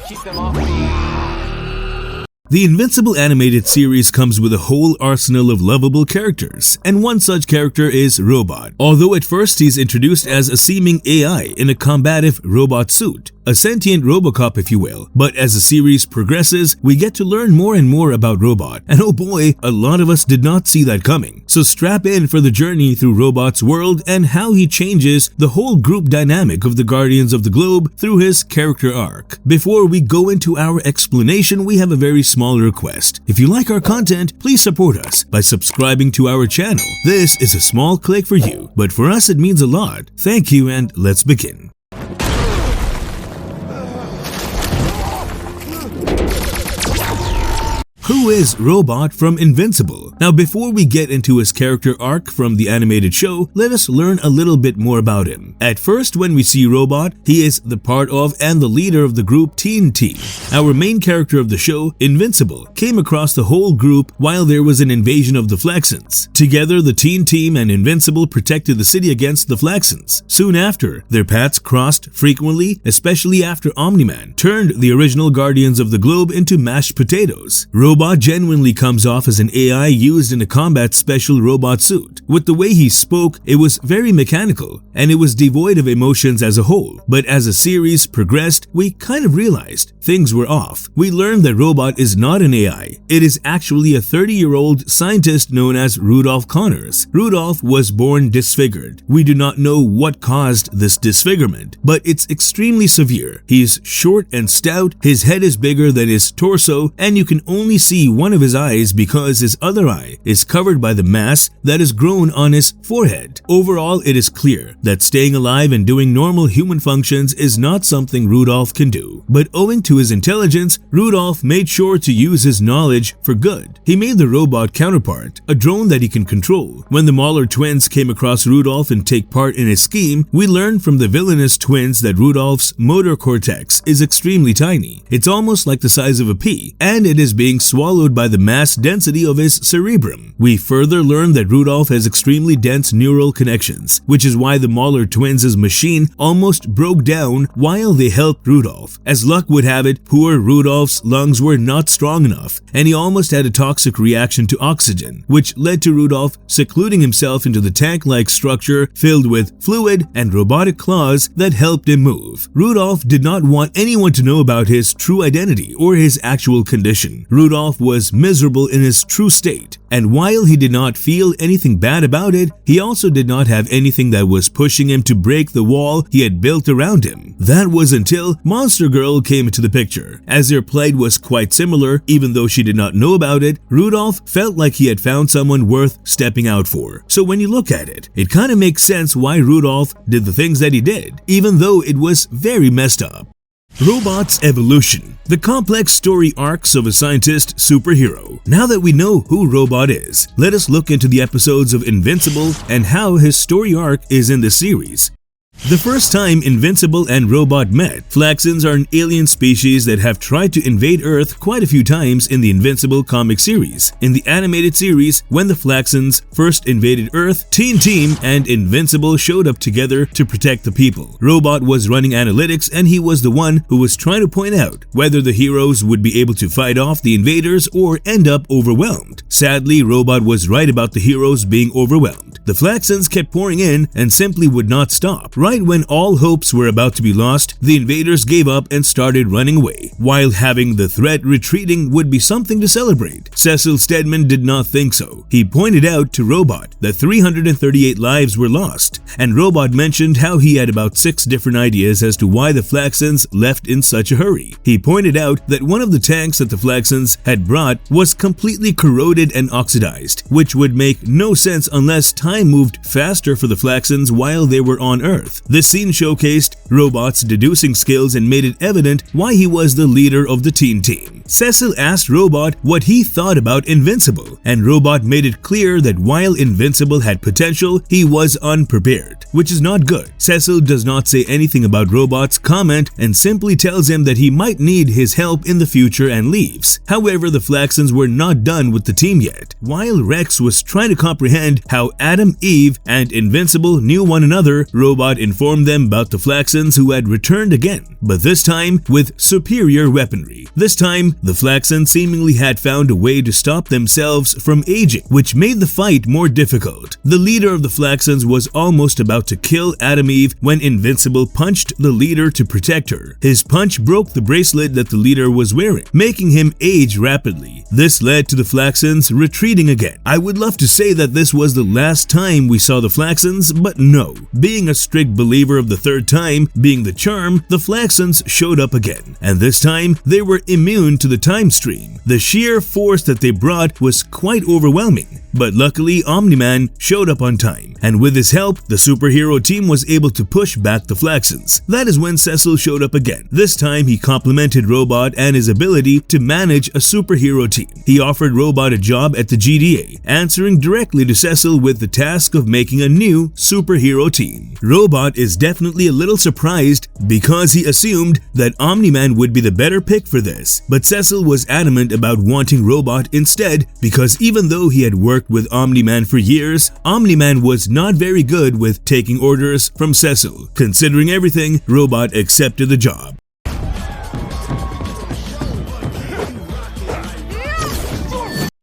Keep them off me. The Invincible animated series comes with a whole arsenal of lovable characters, and one such character is Robot. Although at first he's introduced as a seeming AI in a combative robot suit, a sentient Robocop if you will, but as the series progresses, we get to learn more and more about Robot, and oh boy, a lot of us did not see that coming. So strap in for the journey through Robot's world and how he changes the whole group dynamic of the Guardians of the Globe through his character arc. Before we go into our explanation, we have a very small request. If you like our content, please support us by subscribing to our channel. This is a small click for you, but for us it means a lot. Thank you, and let's begin. Who is Robot from Invincible? Now before we get into his character arc from the animated show, let us learn a little bit more about him. At first, when we see Robot, he is the part of and the leader of the group Teen Team. Our main character of the show, Invincible, came across the whole group while there was an invasion of the Flaxins. Together, the Teen Team and Invincible protected the city against the Flaxins. Soon after, their paths crossed frequently, especially after Omni-Man turned the original Guardians of the Globe into mashed potatoes. Robot genuinely comes off as an AI used in a combat special robot suit. With the way he spoke, it was very mechanical, and it was devoid of emotions as a whole. But as the series progressed, we kind of realized things were off. We learned that Robot is not an AI. It is actually a 30-year-old scientist known as Rudolph Connors. Rudolph was born disfigured. We do not know what caused this disfigurement, but it's extremely severe. He's short and stout, his head is bigger than his torso, and you can only see one of his eyes because his other eye is covered by the mass that has grown on his forehead. Overall, it is clear that staying alive and doing normal human functions is not something Rudolph can do. But owing to his intelligence, Rudolph made sure to use his knowledge for good. He made the robot counterpart, a drone that he can control. When the Mer Twins came across Rudolph and take part in his scheme, we learned from the villainous twins that Rudolph's motor cortex is extremely tiny. It's almost like the size of a pea, and it is being swallowed by the mass density of his cerebrum. We further learned that Rudolph has extremely dense neural connections, which is why the Mer Twins' machine almost broke down while they helped Rudolph. As luck would have it, poor Rudolph's lungs were not strong enough, and he almost had a toxic reaction to oxygen, which led to Rudolph secluding himself into the tank-like structure filled with fluid and robotic claws that helped him move. Rudolph did not want anyone to know about his true identity or his actual condition. Rudolph was miserable in his true state, and while he did not feel anything bad about it, he also did not have anything that was pushing him to break the wall he had built around him. That was until Monster Girl came into the picture. As their plight was quite similar, even though she did not know about it, Rudolph felt like he had found someone worth stepping out for. So when you look at it, it kind of makes sense why Rudolph did the things that he did, even though it was very messed up. Robot's evolution. The complex story arcs of a scientist superhero. Now that we know who Robot is, let us look into the episodes of Invincible and how his story arc is in the series. The first time Invincible and Robot met, Flaxins are an alien species that have tried to invade Earth quite a few times in the Invincible comic series. In the animated series, when the Flaxins first invaded Earth, Teen Team and Invincible showed up together to protect the people. Robot was running analytics, and he was the one who was trying to point out whether the heroes would be able to fight off the invaders or end up overwhelmed. Sadly, Robot was right about the heroes being overwhelmed. The Flaxins kept pouring in and simply would not stop. Right when all hopes were about to be lost, the invaders gave up and started running away. While having the threat retreating would be something to celebrate, Cecil Stedman did not think so. He pointed out to Robot that 338 lives were lost, and Robot mentioned how he had about 6 different ideas as to why the Flaxins left in such a hurry. He pointed out that one of the tanks that the Flaxins had brought was completely corroded and oxidized, which would make no sense unless time moved faster for the Flaxins while they were on Earth. This scene showcased Robot's deducing skills and made it evident why he was the leader of the Teen Team. Cecil asked Robot what he thought about Invincible, and Robot made it clear that while Invincible had potential, he was unprepared, which is not good. Cecil does not say anything about Robot's comment and simply tells him that he might need his help in the future and leaves. However, the Flaxins were not done with the team yet. While Rex was trying to comprehend how Adam, Eve, and Invincible knew one another, Robot informed them about the Flaxins who had returned again, but this time with superior weaponry. This time, the Flaxins seemingly had found a way to stop themselves from aging, which made the fight more difficult. The leader of the Flaxins was almost about to kill Adam Eve when Invincible punched the leader to protect her. His punch broke the bracelet that the leader was wearing, making him age rapidly. This led to the Flaxins retreating again. I would love to say that this was the last time we saw the Flaxins, but no. Being a strict believer of the third time being the charm, the Flaxins showed up again, and this time they were immune to the time stream. The sheer force that they brought was quite overwhelming. But luckily, Omni-Man showed up on time, and with his help, the superhero team was able to push back the Flaxins. That is when Cecil showed up again. This time, he complimented Robot and his ability to manage a superhero team. He offered Robot a job at the GDA, answering directly to Cecil with the task of making a new superhero team. Robot is definitely a little surprised because he assumed that Omni-Man would be the better pick for this, but Cecil was adamant about wanting Robot instead because even though he had worked with Omni-Man for years, Omni-Man was not very good with taking orders from Cecil. Considering everything, Robot accepted the job.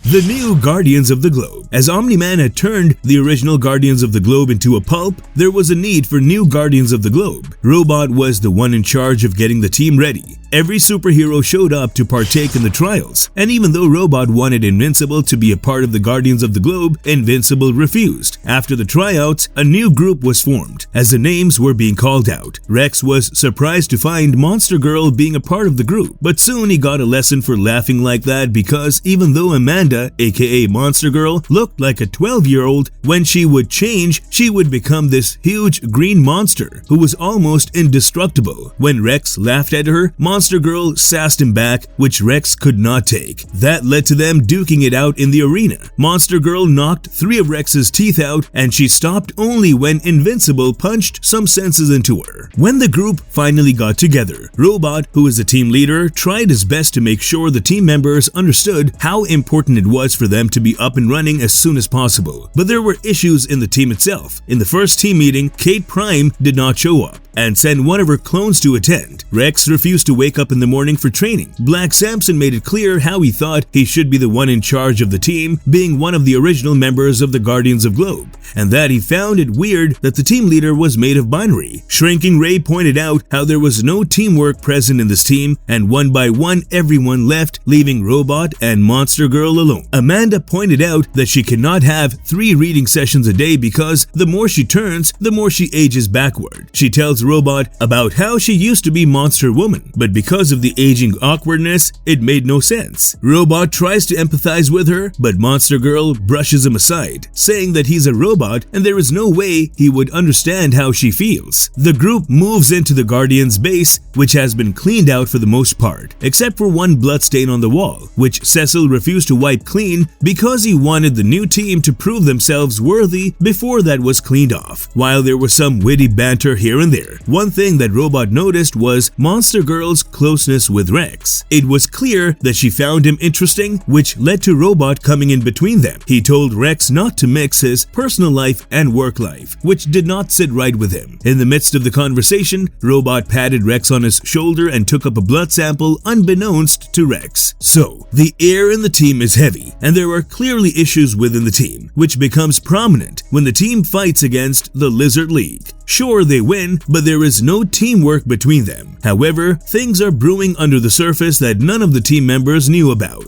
The new Guardians of the Globe. As Omni-Man had turned the original Guardians of the Globe into a pulp, there was a need for new Guardians of the Globe. Robot was the one in charge of getting the team ready. Every superhero showed up to partake in the trials, and even though Robot wanted Invincible to be a part of the Guardians of the Globe, Invincible refused. After the tryouts, a new group was formed. As the names were being called out, Rex was surprised to find Monster Girl being a part of the group, but soon he got a lesson for laughing like that because even though Amanda, aka Monster Girl, looked like a 12-year-old, when she would change, she would become this huge green monster who was almost indestructible. When Rex laughed at her, Monster Girl sassed him back, which Rex could not take. That led to them duking it out in the arena. Monster Girl knocked 3 of Rex's teeth out, and she stopped only when Invincible punched some senses into her. When the group finally got together, Robot, who is the team leader, tried his best to make sure the team members understood how important it was for them to be up and running as soon as possible. But there were issues in the team itself. In the first team meeting, Kate Prime did not show up and sent one of her clones to attend. Rex refused to wake up in the morning for training. Black Samson made it clear how he thought he should be the one in charge of the team, being one of the original members of the Guardians of Globe, and that he found it weird that the team leader was made of binary. Shrinking Ray pointed out how there was no teamwork present in this team, and one by one everyone left, leaving Robot and Monster Girl alone. Amanda pointed out that she cannot have 3 reading sessions a day because the more she turns, the more she ages backward. She tells Robot about how she used to be Monster Woman, but because of the aging awkwardness, it made no sense. Robot tries to empathize with her, but Monster Girl brushes him aside, saying that he's a robot and there is no way he would understand how she feels. The group moves into the Guardians' base, which has been cleaned out for the most part, except for one bloodstain on the wall, which Cecil refused to wipe clean because he wanted the new team to prove themselves worthy before that was cleaned off. While there was some witty banter here and there, one thing that Robot noticed was Monster Girl's closeness with Rex. It was clear that she found him interesting, which led to Robot coming in between them. He told Rex not to mix his personal life and work life, which did not sit right with him. In the midst of the conversation, Robot patted Rex on his shoulder and took up a blood sample unbeknownst to Rex. So, the air in the team is heavy, and there are clearly issues within the team, which becomes prominent when the team fights against the Lizard League. Sure, they win, but there is no teamwork between them. However, things are brewing under the surface that none of the team members knew about.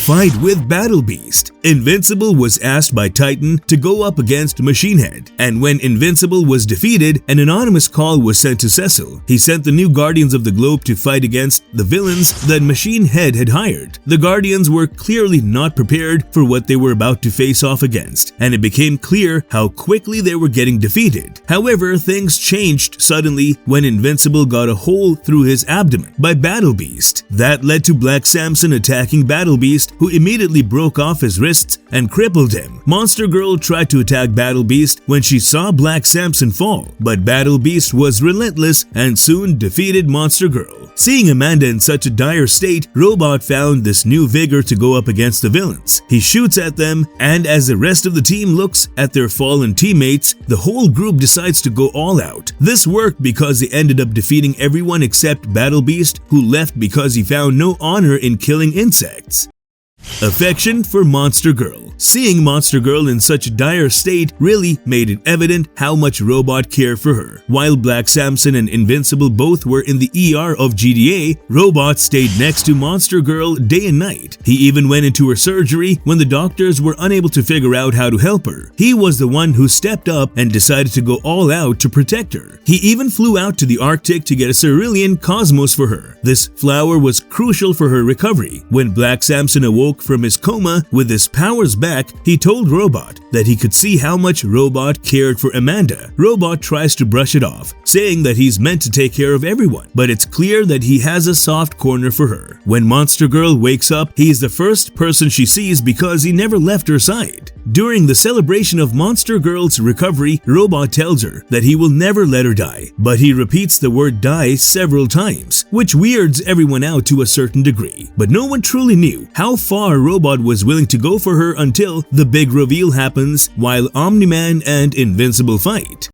Fight with Battle Beast. Invincible was asked by Titan to go up against Machine Head, and when Invincible was defeated, an anonymous call was sent to Cecil. He sent the new Guardians of the Globe to fight against the villains that Machine Head had hired. The Guardians were clearly not prepared for what they were about to face off against, and it became clear how quickly they were getting defeated. However, things changed suddenly when Invincible got a hole through his abdomen by Battle Beast. That led to Black Samson attacking Battle Beast, who immediately broke off his wrists and crippled him. Monster Girl tried to attack Battle Beast when she saw Black Samson fall, but Battle Beast was relentless and soon defeated Monster Girl. Seeing Amanda in such a dire state, Robot found this new vigor to go up against the villains. He shoots at them, and as the rest of the team looks at their fallen teammates, the whole group decides to go all out. This worked because they ended up defeating everyone except Battle Beast, who left because he found no honor in killing insects. Affection for Monster Girl. Seeing Monster Girl in such a dire state really made it evident how much Robot cared for her. While Black Samson and Invincible both were in the ER of GDA, Robot stayed next to Monster Girl day and night. He even went into her surgery when the doctors were unable to figure out how to help her. He was the one who stepped up and decided to go all out to protect her. He even flew out to the Arctic to get a cerulean cosmos for her. This flower was crucial for her recovery. When Black Samson awoke from his coma with his powers back, he told Robot that he could see how much Robot cared for Amanda. Robot tries to brush it off, saying that he's meant to take care of everyone, but it's clear that he has a soft corner for her. When Monster Girl wakes up, he is the first person she sees because he never left her side. During the celebration of Monster Girl's recovery, Robot tells her that he will never let her die, but he repeats the word die several times, which weirds everyone out to a certain degree. But no one truly knew how far Robot was willing to go for her until the big reveal happens while Omni-Man and Invincible fight.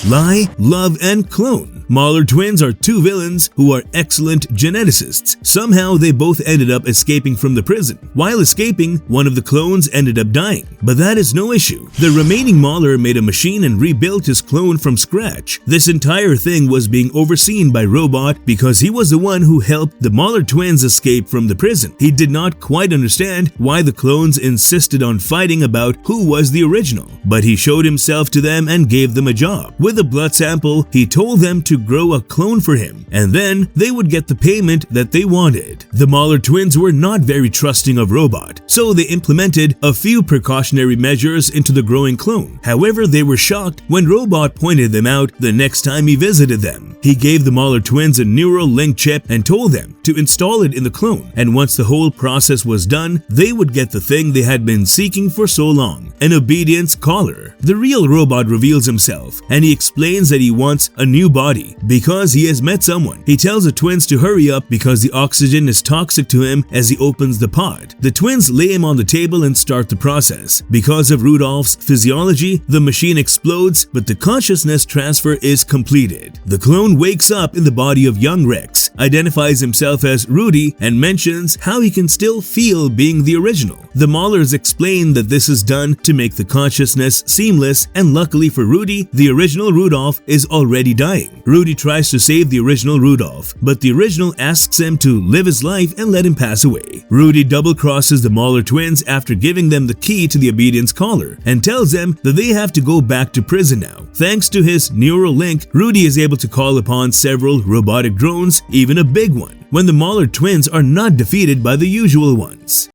Lie, Love, and Clone. Mer Twins are two villains who are excellent geneticists. Somehow they both ended up escaping from the prison. While escaping, one of the clones ended up dying, but that is no issue. The remaining Mahler made a machine and rebuilt his clone from scratch. This entire thing was being overseen by Robot because he was the one who helped the Mer Twins escape from the prison. He did not quite understand why the clones insisted on fighting about who was the original, but he showed himself to them and gave them a job. With a blood sample, he told them to grow a clone for him, and then they would get the payment that they wanted. The Mahler twins were not very trusting of Robot, so they implemented a few precautionary measures into the growing clone. However, they were shocked when Robot pointed them out the next time he visited them. He gave the Mahler twins a neural link chip and told them to install it in the clone, and once the whole process was done, they would get the thing they had been seeking for so long, an obedience collar. The real Robot reveals himself, and he explains that he wants a new body because he has met someone. He tells the twins to hurry up because the oxygen is toxic to him as he opens the pod. The twins lay him on the table and start the process. Because of Rudolph's physiology, the machine explodes, but the consciousness transfer is completed. The clone wakes up in the body of young Rex, identifies himself as Rudy, and mentions how he can still feel being the original. The Mahlers explain that this is done to make the consciousness seamless, and luckily for Rudy, the original Rudolph is already dying. Rudy tries to save the original Rudolph, but the original asks him to live his life and let him pass away. Rudy double-crosses the Mahler twins after giving them the key to the obedience collar and tells them that they have to go back to prison now. Thanks to his neural link, Rudy is able to call upon several robotic drones, even a big one, when the Mahler twins are not defeated by the usual ones.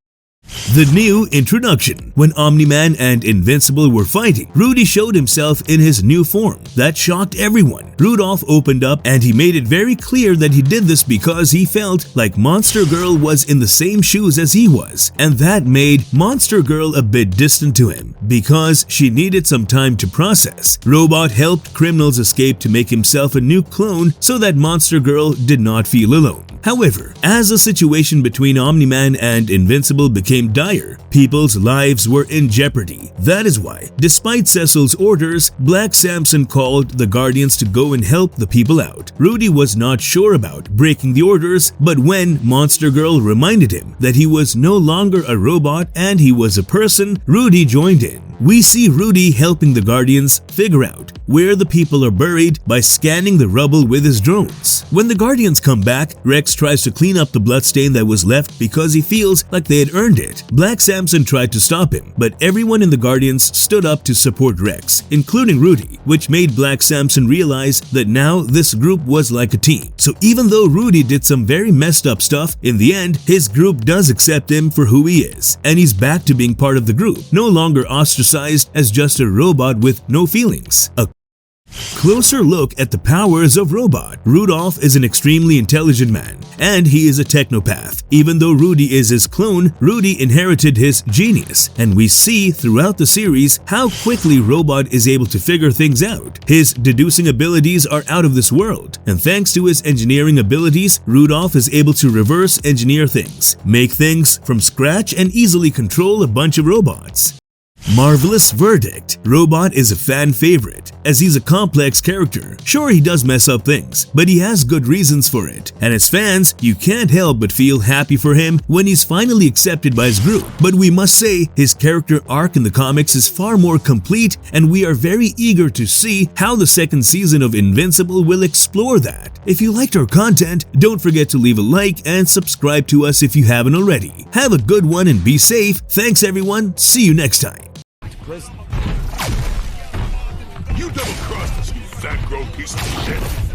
The new introduction. When Omni-Man and Invincible were fighting, Rudy showed himself in his new form. That shocked everyone. Rudolph opened up and he made it very clear that he did this because he felt like Monster Girl was in the same shoes as he was, and that made Monster Girl a bit distant to him because she needed some time to process. Robot helped criminals escape to make himself a new clone so that Monster Girl did not feel alone. However, as the situation between Omni-Man and Invincible became dire, people's lives were in jeopardy. That is why, despite Cecil's orders, Black Samson called the Guardians to go and help the people out. Rudy was not sure about breaking the orders, but when Monster Girl reminded him that he was no longer a robot and he was a person, Rudy joined in. We see Rudy helping the Guardians figure out where the people are buried by scanning the rubble with his drones. When the Guardians come back, Rex tries to clean up the bloodstain that was left because he feels like they had earned it. Black Samson tried to stop him, but everyone in the Guardians stood up to support Rex, including Rudy, which made Black Samson realize that now this group was like a team. So even though Rudy did some very messed up stuff, in the end, his group does accept him for who he is, and he's back to being part of the group, no longer ostracized as just a robot with no feelings. A closer look at the powers of Robot. Rudolph is an extremely intelligent man, and he is a technopath. Even though Rudy is his clone, Rudy inherited his genius, and we see throughout the series how quickly Robot is able to figure things out. His deducing abilities are out of this world, and thanks to his engineering abilities, Rudolph is able to reverse engineer things, make things from scratch, and easily control a bunch of robots. Marvelous verdict. Robot is a fan favorite, as he's a complex character. Sure, he does mess up things, but he has good reasons for it. And as fans, you can't help but feel happy for him when he's finally accepted by his group. But we must say, his character arc in the comics is far more complete, and we are very eager to see how the second season of Invincible will explore that. If you liked our content, don't forget to leave a like and subscribe to us if you haven't already. Have a good one and be safe. Thanks everyone. See you next time. Prison. You double-crossed us, you fat, grown piece of shit.